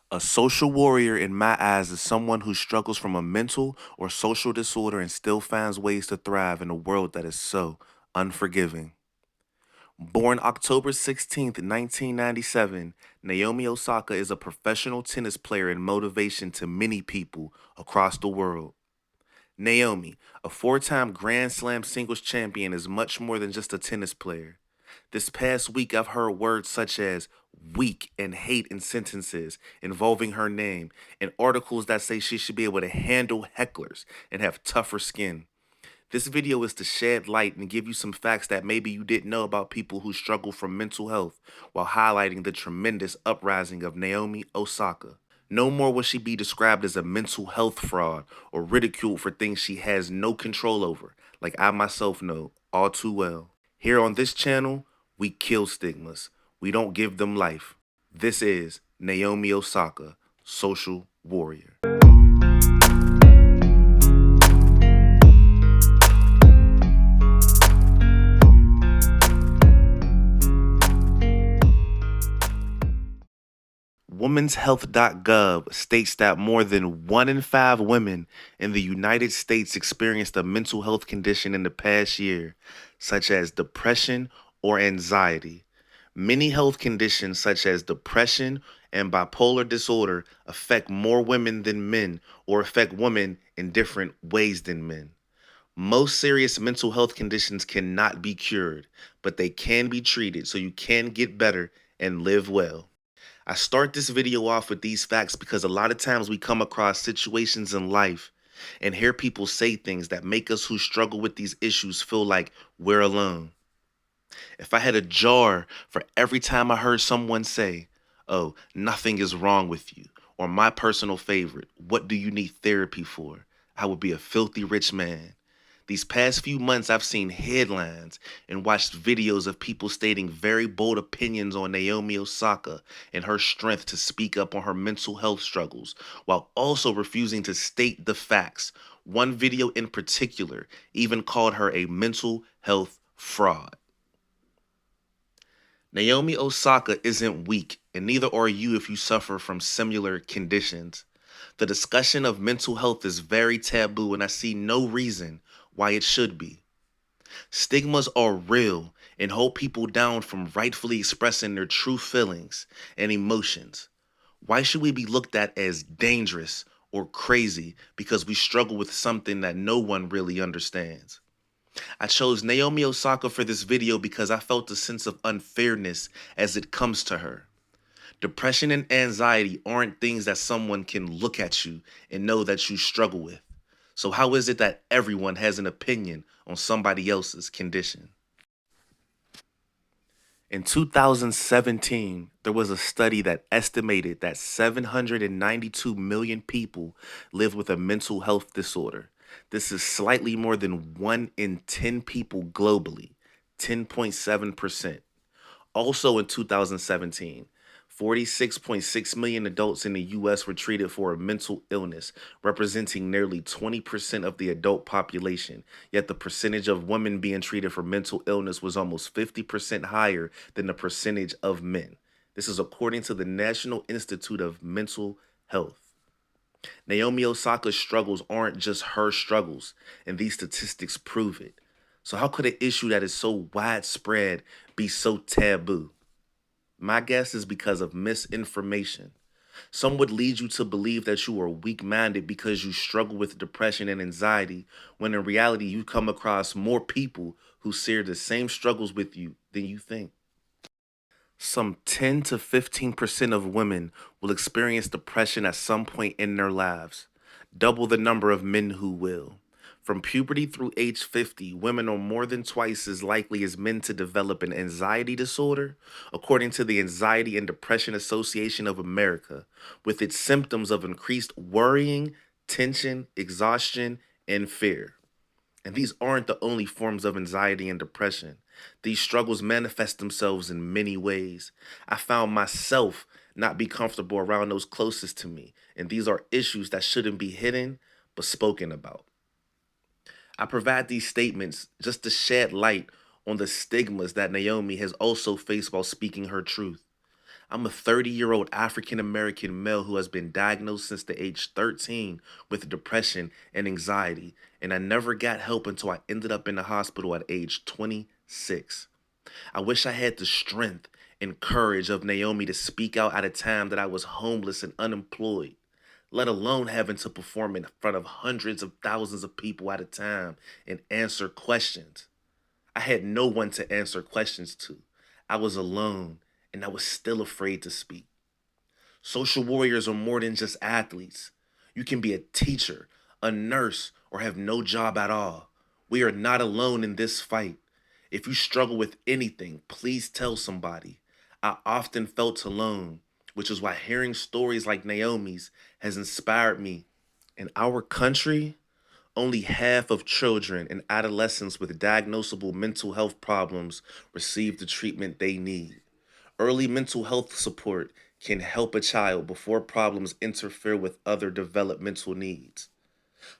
A social warrior in my eyes is someone who struggles from a mental or social disorder and still finds ways to thrive in a world that is so unforgiving. Born October 16th, 1997, Naomi Osaka is a professional tennis player and motivation to many people across the world. Naomi, a four-time Grand Slam singles champion, is much more than just a tennis player. This past week, I've heard words such as weak and hate in sentences involving her name, and articles that say she should be able to handle hecklers and have tougher skin. This video is to shed light and give you some facts that maybe you didn't know about people who struggle from mental health while highlighting the tremendous uprising of Naomi Osaka. No more will she be described as a mental health fraud or ridiculed for things she has no control over, like I myself know all too well. Here on this channel, we kill stigmas. We don't give them life. This is Naomi Osaka, Social Warrior. Women'sHealth.gov states that more than 1 in 5 women in the United States experienced a mental health condition in the past year, such as depression or anxiety. Many health conditions, such as depression and bipolar disorder, affect more women than men or affect women in different ways than men. Most serious mental health conditions cannot be cured, but they can be treated so you can get better and live well. I start this video off with these facts because a lot of times we come across situations in life and hear people say things that make us who struggle with these issues feel like we're alone. If I had a jar for every time I heard someone say, "Oh, nothing is wrong with you," or my personal favorite, "What do you need therapy for?" I would be a filthy rich man. These past few months, I've seen headlines and watched videos of people stating very bold opinions on Naomi Osaka and her strength to speak up on her mental health struggles, while also refusing to state the facts. One video in particular even called her a mental health fraud. Naomi Osaka isn't weak, and neither are you if you suffer from similar conditions. The discussion of mental health is very taboo, and I see no reason why it should be. Stigmas are real and hold people down from rightfully expressing their true feelings and emotions. Why should we be looked at as dangerous or crazy because we struggle with something that no one really understands? I chose Naomi Osaka for this video because I felt a sense of unfairness as it comes to her. Depression and anxiety aren't things that someone can look at you and know that you struggle with. So how is it that everyone has an opinion on somebody else's condition? In 2017, there was a study that estimated that 792 million people live with a mental health disorder. This is slightly more than 1 in 10 people globally, 10.7%. Also in 2017, 46.6 million adults in the US were treated for a mental illness, representing nearly 20% of the adult population. Yet the percentage of women being treated for mental illness was almost 50% higher than the percentage of men. This is according to the National Institute of Mental Health. Naomi Osaka's struggles aren't just her struggles, and these statistics prove it. So how could an issue that is so widespread be so taboo? My guess is because of misinformation. Some would lead you to believe that you are weak-minded because you struggle with depression and anxiety, when in reality you come across more people who share the same struggles with you than you think. Some 10 to 15% of women will experience depression at some point in their lives, double the number of men who will. From puberty through age 50, women are more than twice as likely as men to develop an anxiety disorder, according to the Anxiety and Depression Association of America, with its symptoms of increased worrying, tension, exhaustion, and fear. And these aren't the only forms of anxiety and depression. These struggles manifest themselves in many ways. I found myself not be comfortable around those closest to me, and these are issues that shouldn't be hidden, but spoken about. I provide these statements just to shed light on the stigmas that Naomi has also faced while speaking her truth. I'm a 30-year-old African American male who has been diagnosed since the age 13 with depression and anxiety, and I never got help until I ended up in the hospital at age 26. I wish I had the strength and courage of Naomi to speak out at a time that I was homeless and unemployed, let alone having to perform in front of hundreds of thousands of people at a time and answer questions. I had no one to answer questions to. I was alone, and I was still afraid to speak. Social warriors are more than just athletes. You can be a teacher, a nurse, or have no job at all. We are not alone in this fight. If you struggle with anything, please tell somebody. I often felt alone, which is why hearing stories like Naomi's has inspired me. In our country, only half of children and adolescents with diagnosable mental health problems receive the treatment they need. Early mental health support can help a child before problems interfere with other developmental needs.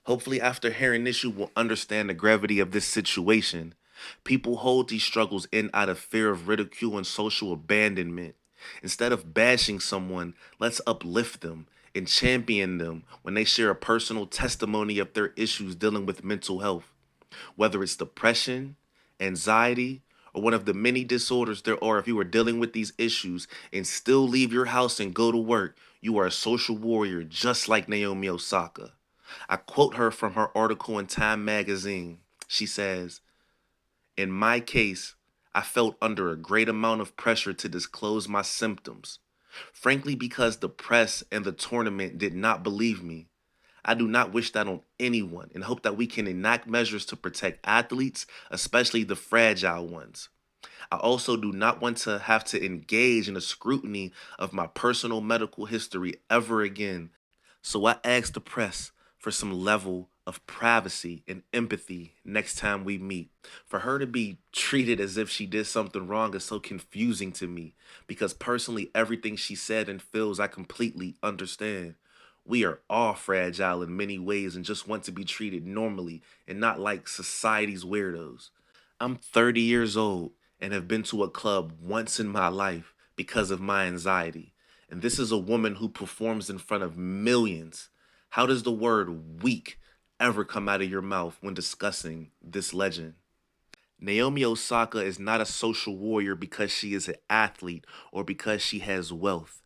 Hopefully, after hearing this, you will understand the gravity of this situation. People hold these struggles in out of fear of ridicule and social abandonment. Instead of bashing someone, let's uplift them and champion them when they share a personal testimony of their issues dealing with mental health. Whether it's depression, anxiety, or one of the many disorders there are, if you are dealing with these issues and still leave your house and go to work, you are a social warrior just like Naomi Osaka. I quote her from her article in Time magazine. She says, "In my case, I felt under a great amount of pressure to disclose my symptoms. Frankly, because the press and the tournament did not believe me. I do not wish that on anyone and hope that we can enact measures to protect athletes, especially the fragile ones. I also do not want to have to engage in the scrutiny of my personal medical history ever again. So I asked the press for some level of privacy and empathy next time we meet. For her to be treated as if she did something wrong is so confusing to me because personally, everything she said and feels, I completely understand. We are all fragile in many ways and just want to be treated normally and not like society's weirdos. I'm 30 years old and have been to a club once in my life because of my anxiety. And this is a woman who performs in front of millions. How does the word weak ever come out of your mouth when discussing this legend? Naomi Osaka is not a social warrior because she is an athlete or because she has wealth.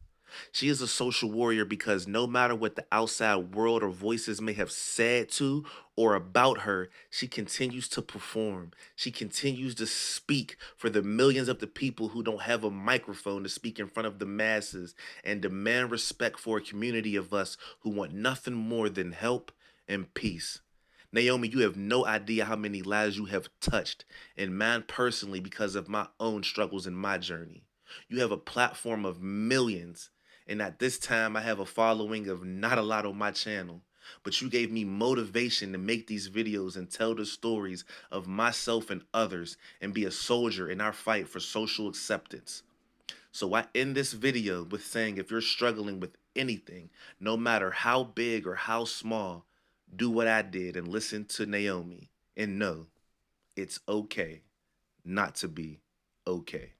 She is a social warrior because no matter what the outside world or voices may have said to or about her, she continues to perform. She continues to speak for the millions of the people who don't have a microphone to speak in front of the masses and demand respect for a community of us who want nothing more than help and peace. Naomi, you have no idea how many lives you have touched, and mine personally because of my own struggles in my journey. You have a platform of millions, and at this time, I have a following of not a lot on my channel. But you gave me motivation to make these videos and tell the stories of myself and others and be a soldier in our fight for social acceptance. So I end this video with saying if you're struggling with anything, no matter how big or how small, do what I did and listen to Naomi and know it's okay not to be okay.